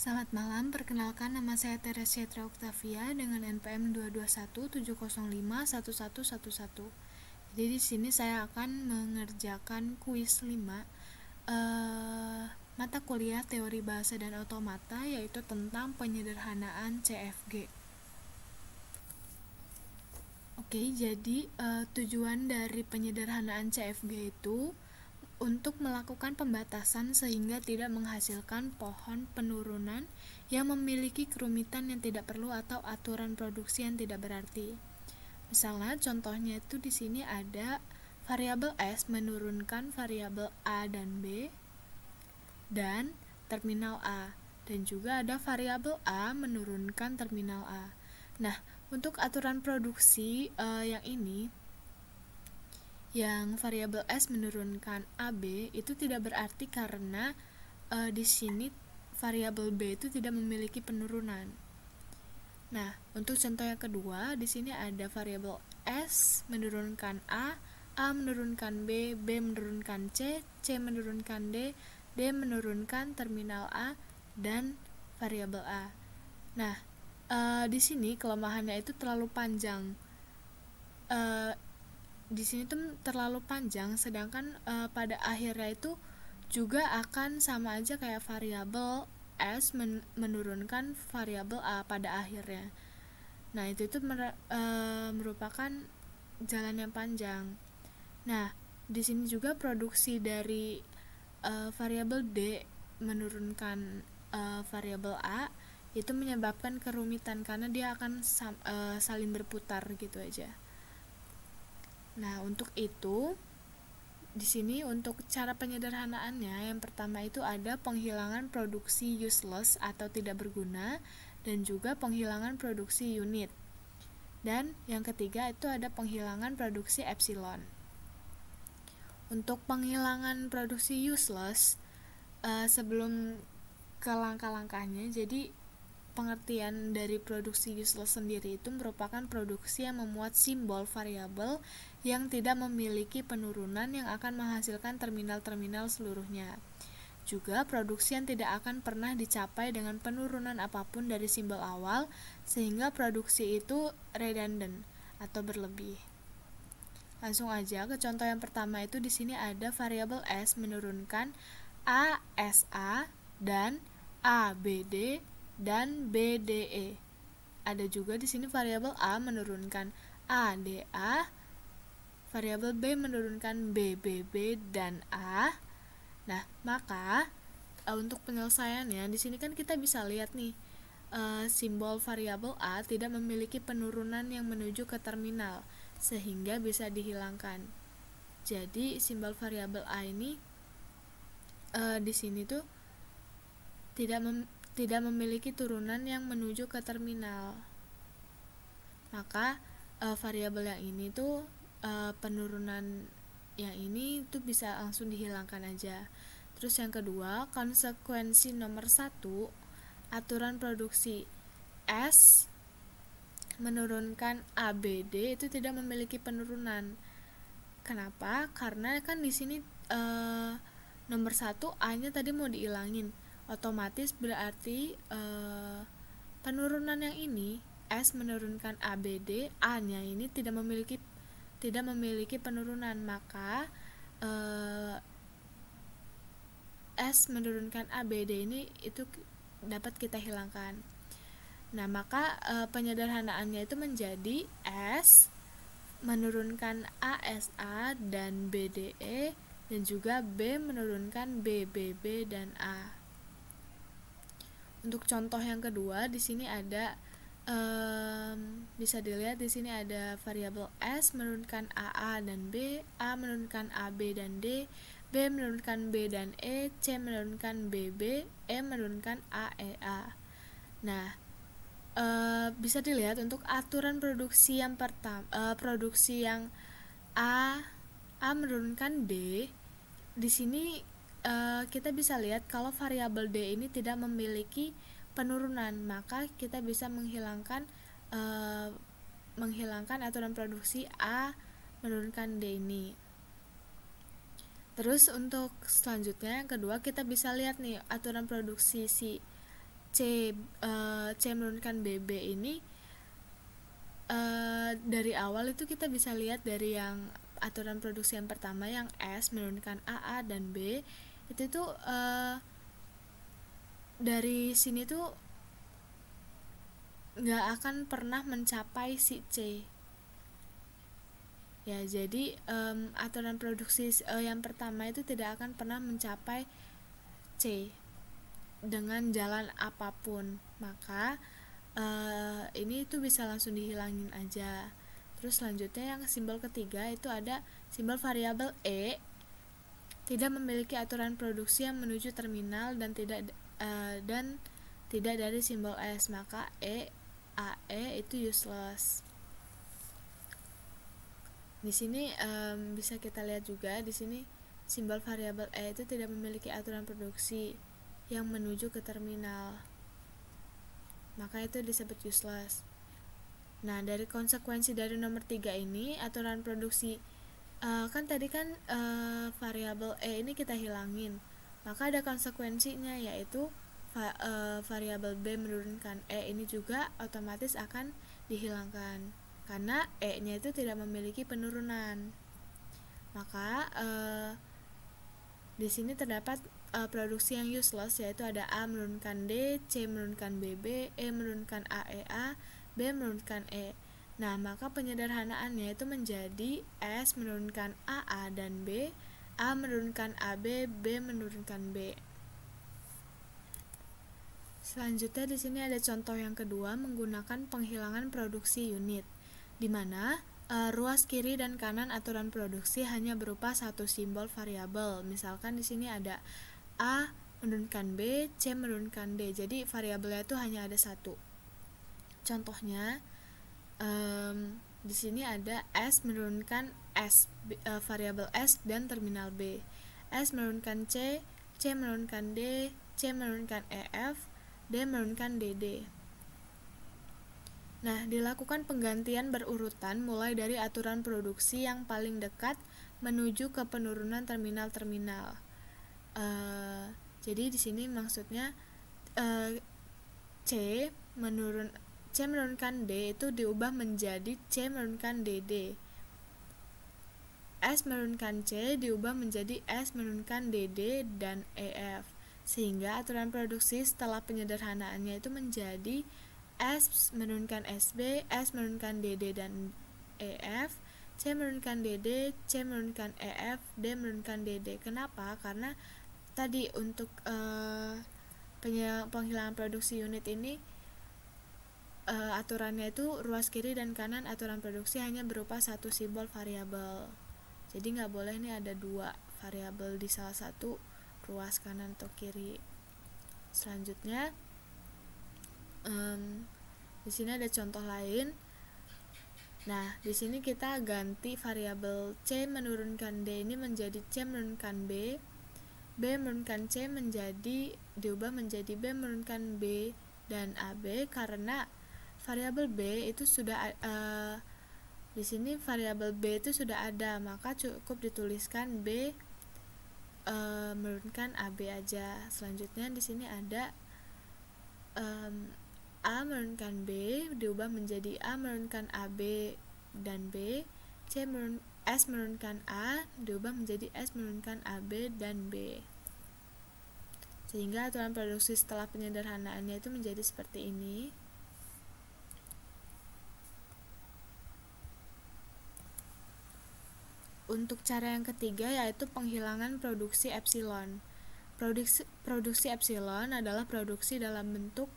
Selamat malam, perkenalkan nama saya Teresia Octavia dengan NPM 22170511111. Jadi di sini saya akan mengerjakan kuis 5 mata kuliah Teori Bahasa dan Otomata, yaitu tentang penyederhanaan CFG. Oke, jadi tujuan dari penyederhanaan CFG itu untuk melakukan pembatasan sehingga tidak menghasilkan pohon penurunan yang memiliki kerumitan yang tidak perlu atau aturan produksi yang tidak berarti. Misalnya contohnya itu di sini ada variabel S menurunkan variabel A dan B dan terminal A, dan juga ada variabel A menurunkan terminal A. Nah, untuk aturan produksi yang ini, yang variabel S menurunkan AB itu tidak berarti karena di sini variabel B itu tidak memiliki penurunan. Nah, untuk contoh yang kedua, di sini ada variabel S menurunkan A menurunkan B menurunkan C menurunkan D menurunkan terminal A dan variabel A. Nah, di sini kelemahannya itu terlalu panjang. Di sini tuh terlalu panjang, sedangkan pada akhirnya itu juga akan sama aja kayak variabel S menurunkan variabel A pada akhirnya. Nah, itu tuh merupakan jalan yang panjang. Nah, di sini juga produksi dari variabel D menurunkan variabel A itu menyebabkan kerumitan karena dia akan saling berputar gitu aja. Nah, untuk itu di sini untuk cara penyederhanaannya, yang pertama itu ada penghilangan produksi useless atau tidak berguna, dan juga penghilangan produksi unit. Dan yang ketiga itu ada penghilangan produksi epsilon. Untuk penghilangan produksi useless, sebelum ke langkah-langkahnya, jadi pengertian dari produksi useless sendiri itu merupakan produksi yang memuat simbol variabel yang tidak memiliki penurunan yang akan menghasilkan terminal-terminal seluruhnya. Juga produksi yang tidak akan pernah dicapai dengan penurunan apapun dari simbol awal, sehingga produksi itu redundant atau berlebih. Langsung aja ke contoh yang pertama, itu di sini ada variabel S menurunkan ASA dan ABD dan BDE. Ada juga di sini variabel A menurunkan ADA, variabel B menurunkan BBB dan A. Nah, maka untuk penyelesaiannya di sini kan kita bisa lihat nih, simbol variabel A tidak memiliki penurunan yang menuju ke terminal, sehingga bisa dihilangkan. Jadi simbol variabel A ini di sini tuh tidak memiliki turunan yang menuju ke terminal. Maka variabel yang ini tuh penurunan yang ini tuh bisa langsung dihilangkan aja. Terus yang kedua, konsekuensi nomor 1, aturan produksi S menurunkan ABD itu tidak memiliki penurunan. Kenapa? Karena kan di sini nomor 1 A-nya tadi mau dihilangin. Otomatis berarti penurunan yang ini S menurunkan ABD, A-nya ini tidak memiliki penurunan, maka S menurunkan ABD ini itu dapat kita hilangkan. Nah, maka penyederhanaannya itu menjadi S menurunkan ASA dan BDE, dan juga B menurunkan BBB dan A. Untuk contoh yang kedua, di sini ada bisa dilihat di sini ada variabel S menurunkan AA dan B, A menurunkan AB dan D, B menurunkan B dan E, C menurunkan BB, E menurunkan AEA. Nah, bisa dilihat untuk aturan produksi yang pertama, produksi yang A menurunkan D, di sini kita bisa lihat kalau variabel D ini tidak memiliki penurunan, maka kita bisa menghilangkan aturan produksi A menurunkan D ini. Terus untuk selanjutnya yang kedua, kita bisa lihat nih aturan produksi si C menurunkan BB ini dari awal itu kita bisa lihat dari yang aturan produksi yang pertama yang S menurunkan AA dan B itu tuh dari sini tuh nggak akan pernah mencapai si C ya. Jadi aturan produksi yang pertama itu tidak akan pernah mencapai C dengan jalan apapun, maka ini tuh bisa langsung dihilangin aja. Terus selanjutnya yang simbol ketiga itu ada simbol variabel E tidak memiliki aturan produksi yang menuju terminal dan tidak dari simbol S, maka AE itu useless. Di sini bisa kita lihat juga di sini simbol variabel E itu tidak memiliki aturan produksi yang menuju ke terminal, maka itu disebut useless. Nah, dari konsekuensi dari nomor 3 ini, aturan produksi kan tadi kan variabel E ini kita hilangin, maka ada konsekuensinya yaitu variabel B menurunkan E ini juga otomatis akan dihilangkan karena E nya itu tidak memiliki penurunan. Maka di sini terdapat produksi yang useless, yaitu ada A menurunkan D, C menurunkan BB, E menurunkan AEA, B menurunkan E. Nah, maka penyederhanaannya itu menjadi S menurunkan AA dan B, A menurunkan AB, B menurunkan B. Selanjutnya di sini ada contoh yang kedua menggunakan penghilangan produksi unit, di mana ruas kiri dan kanan aturan produksi hanya berupa satu simbol variabel. Misalkan di sini ada A menurunkan B, C menurunkan D. Jadi variabelnya itu hanya ada satu. Contohnya di sini ada S menurunkan S, variabel S dan terminal B. S menurunkan C, C menurunkan D, C menurunkan EF, D menurunkan DD. Nah, dilakukan penggantian berurutan mulai dari aturan produksi yang paling dekat menuju ke penurunan terminal-terminal. Jadi di sini maksudnya C menurunkan D itu diubah menjadi C menurunkan DD. S menurunkan C diubah menjadi S menurunkan DD dan EF. Sehingga aturan produksi setelah penyederhanaannya itu menjadi S menurunkan SB, S menurunkan DD dan EF, C menurunkan DD, C menurunkan EF, D menurunkan DD. Kenapa? Karena tadi untuk penghilangan produksi unit ini aturannya itu ruas kiri dan kanan aturan produksi hanya berupa satu simbol variabel. Jadi nggak boleh nih ada dua variabel di salah satu ruas kanan atau kiri. Selanjutnya di sini ada contoh lain. Nah, di sini kita ganti variabel C menurunkan D ini menjadi C menurunkan B, B menurunkan C diubah menjadi B menurunkan B dan AB karena variabel B itu sudah di sini variabel B itu sudah ada, maka cukup dituliskan B menurunkan AB aja. Selanjutnya di sini ada A menurunkan B diubah menjadi A menurunkan AB dan B, S menurunkan A diubah menjadi S menurunkan AB dan B. Sehingga aturan produksi setelah penyederhanaannya itu menjadi seperti ini. Untuk cara yang ketiga yaitu penghilangan produksi epsilon. Produksi epsilon adalah produksi dalam bentuk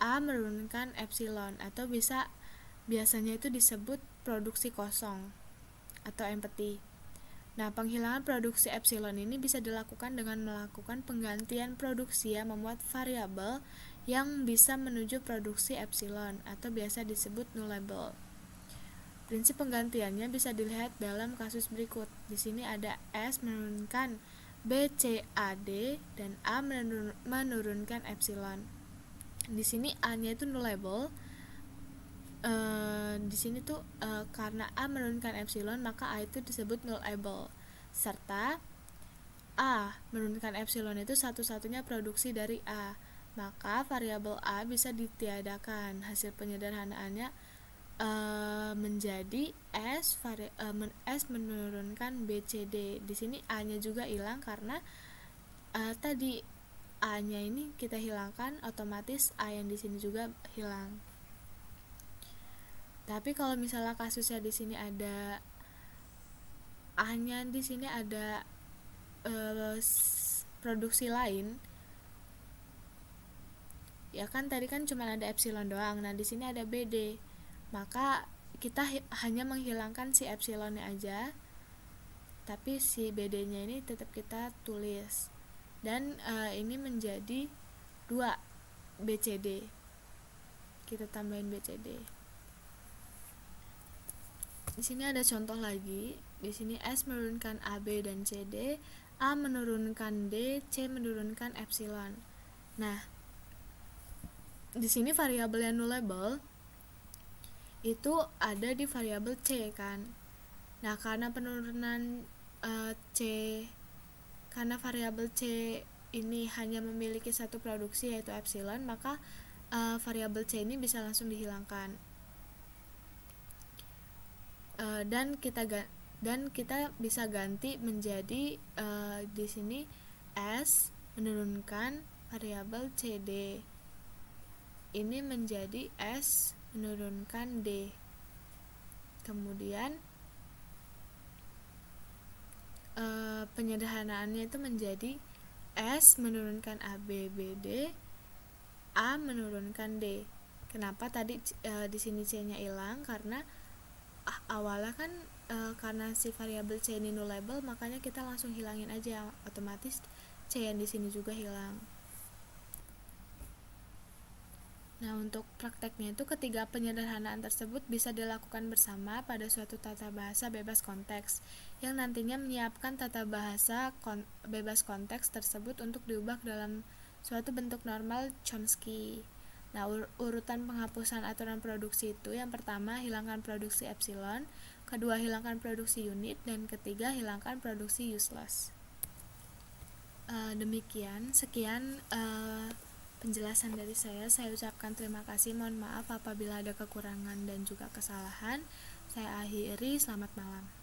A menurunkan epsilon atau biasanya itu disebut produksi kosong atau empty. Nah, penghilangan produksi epsilon ini bisa dilakukan dengan melakukan penggantian produksi yang memuat variabel yang bisa menuju produksi epsilon atau biasa disebut nullable. Prinsip penggantiannya bisa dilihat dalam kasus berikut. Di sini ada S menurunkan BCAD dan A menurunkan epsilon. Di sini A-nya itu nullable. Di sini tuh karena A menurunkan epsilon maka A itu disebut nullable. Serta A menurunkan epsilon itu satu-satunya produksi dari A. maka variabel A bisa ditiadakan. Hasil penyederhanaannya menjadi S menurunkan BCD. Di sini A-nya juga hilang karena tadi A-nya ini kita hilangkan, otomatis A yang di sini juga hilang. Tapi kalau misalnya kasusnya di sini ada A-nya di sini ada produksi lain, ya kan tadi kan cuma ada epsilon doang. Nah, di sini ada BD. Maka kita hanya menghilangkan si epsilonnya aja, tapi si BD-nya ini tetap kita tulis. Dan ini menjadi 2 BCD. Kita tambahin BCD. Di sini ada contoh lagi. Di sini S menurunkan AB dan CD, A menurunkan D, C menurunkan epsilon. Nah, di sini variabel yang nullable itu ada di variabel C kan. Nah, karena penurunan karena variabel C ini hanya memiliki satu produksi yaitu epsilon, maka variabel C ini bisa langsung dihilangkan. Dan kita bisa ganti menjadi di sini S menurunkan variabel CD. Ini menjadi S menurunkan D. Kemudian penyederhanaannya itu menjadi S menurunkan AB BD, A menurunkan D. Kenapa tadi di sini C-nya hilang? Karena awalnya kan karena si variabel C ini nullable, makanya kita langsung hilangin aja, otomatis C yang di sini juga hilang. Nah, untuk prakteknya itu ketiga penyederhanaan tersebut bisa dilakukan bersama pada suatu tata bahasa bebas konteks yang nantinya menyiapkan tata bahasa bebas konteks tersebut untuk diubah dalam suatu bentuk normal Chomsky. Nah, urutan penghapusan aturan produksi itu yang pertama hilangkan produksi epsilon, kedua hilangkan produksi unit, dan ketiga hilangkan produksi useless. Sekian penjelasan dari saya ucapkan terima kasih, mohon maaf apabila ada kekurangan dan juga kesalahan. Saya akhiri, selamat malam.